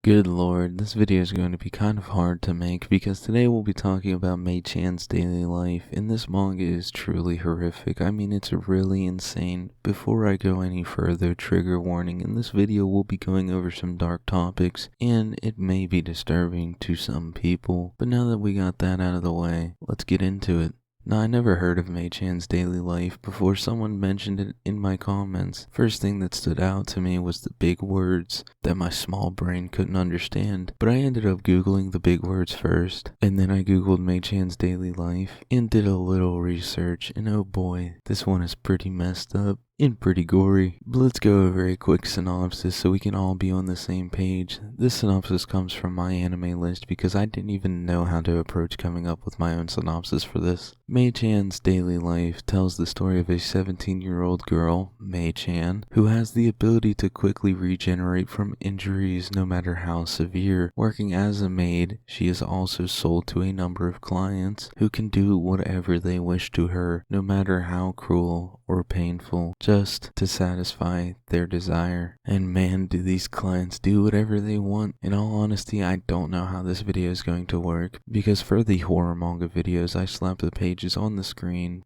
Good lord, this video is going to be kind of hard to make because today we'll be talking about Mai-chan's daily life, and this manga is truly horrific. I mean, it's really insane. Before I go any further, trigger warning, in this video we'll be going over some dark topics, and it may be disturbing to some people. But now that we got that out of the way, let's get into it. Now, I never heard of Mai-chan's daily life before someone mentioned it in my comments. First thing that stood out to me was the big words that my small brain couldn't understand, but I ended up googling the big words first, and then I googled Mai-chan's daily life and did a little research, and oh boy, this one is pretty messed up and pretty gory. But let's go over a quick synopsis so we can all be on the same page. This synopsis comes from my anime list because I didn't even know how to approach coming up with my own synopsis for this. Mai-chan's daily life tells the story of a 17-year-old girl, Mai-chan, who has the ability to quickly regenerate from injuries no matter how severe. Working as a maid, she is also sold to a number of clients who can do whatever they wish to her, no matter how cruel or painful, just to satisfy their desire. And man, do these clients do whatever they want. In all honesty, I don't know how this video is going to work, because for the horror manga videos, I slap the pages on the screen,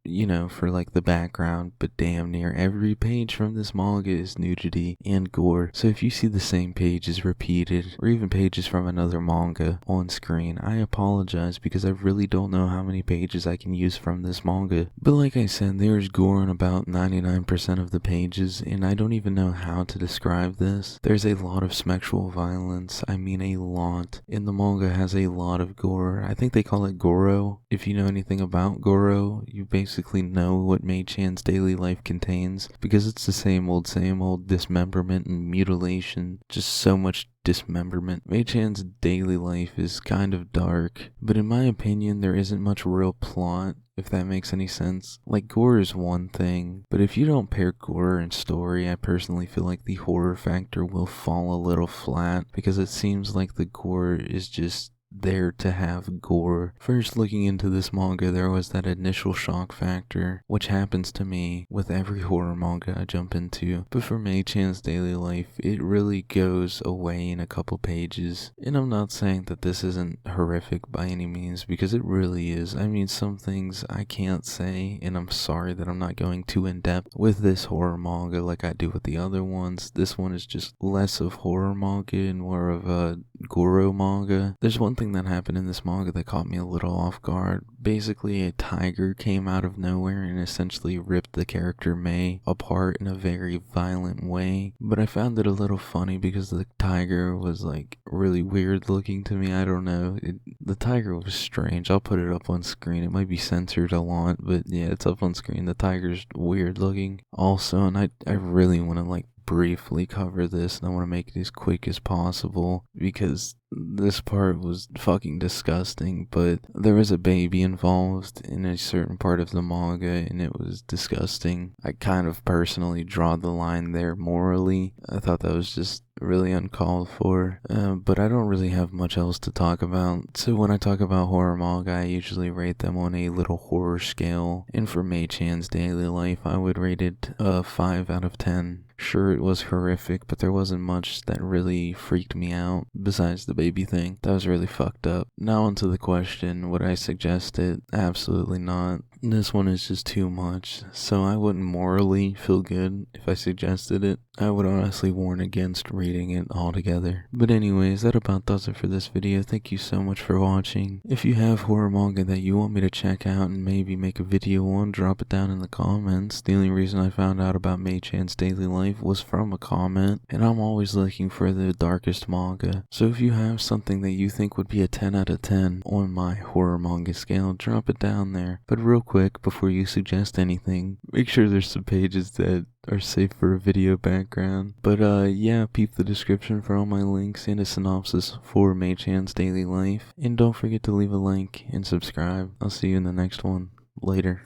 for like the background, but damn near every page from this manga is nudity and gore. So if you see the same pages repeated, or even pages from another manga on screen, I apologize because I really don't know how many pages I can use from this manga. But like I said, there's gore on about 99% of the pages, and I don't even know how to describe this. There's a lot of sexual violence, I mean a lot, and the manga has a lot of gore. I think they call it Goro. If you know anything about Goro, you basically know what Mai-chan's daily life contains, because it's the same old dismemberment and mutilation, just so much dismemberment. Mai-chan's daily life is kind of dark, but in my opinion there isn't much real plot, if that makes any sense. Like, gore is one thing, but if you don't pair gore and story, I personally feel like the horror factor will fall a little flat, because it seems like the gore is just there to have gore. First, looking into this manga, there was that initial shock factor, which happens to me with every horror manga I jump into, but for Mai-chan's daily life, it really goes away in a couple pages. And I'm not saying that this isn't horrific by any means, because it really is. I mean, some things I can't say, and I'm sorry that I'm not going too in depth with this horror manga like I do with the other ones. This one is just less of horror manga and more of a Goro manga. There's one thing that happened in this manga that caught me a little off guard. Basically, a tiger came out of nowhere and essentially ripped the character Mai apart in a very violent way. But I found it a little funny because the tiger was like really weird looking to me. I don't know. The tiger was strange. I'll put it up on screen. It might be censored a lot, but yeah, it's up on screen. The tiger's weird looking also, and I really want to briefly cover this, and I want to make it as quick as possible because this part was fucking disgusting. But there was a baby involved in a certain part of the manga, and it was disgusting. I kind of personally draw the line there morally. I thought that was just really uncalled for, but I don't really have much else to talk about. So when I talk about horror manga, I usually rate them on a little horror scale, and for Mai-chan's daily life, I would rate it 5 out of 10. Sure, it was horrific, but there wasn't much that really freaked me out besides the baby thing. That was really fucked up. Now onto the question, would I suggest it? Absolutely not. This one is just too much, so I wouldn't morally feel good if I suggested it. I would honestly warn against reading it altogether. But anyways, that about does it for this video. Thank you so much for watching. If you have horror manga that you want me to check out and maybe make a video on, drop it down in the comments. The only reason I found out about Mai-chan's daily life was from a comment, and I'm always looking for the darkest manga. So if you have something that you think would be a 10 out of 10 on my horror manga scale, drop it down there. But real quick, before you suggest anything, make sure there's some pages that are safe for a video background. But yeah, peep the description for all my links and a synopsis for Mai-chan's daily life. And don't forget to leave a like and subscribe. I'll see you in the next one. Later.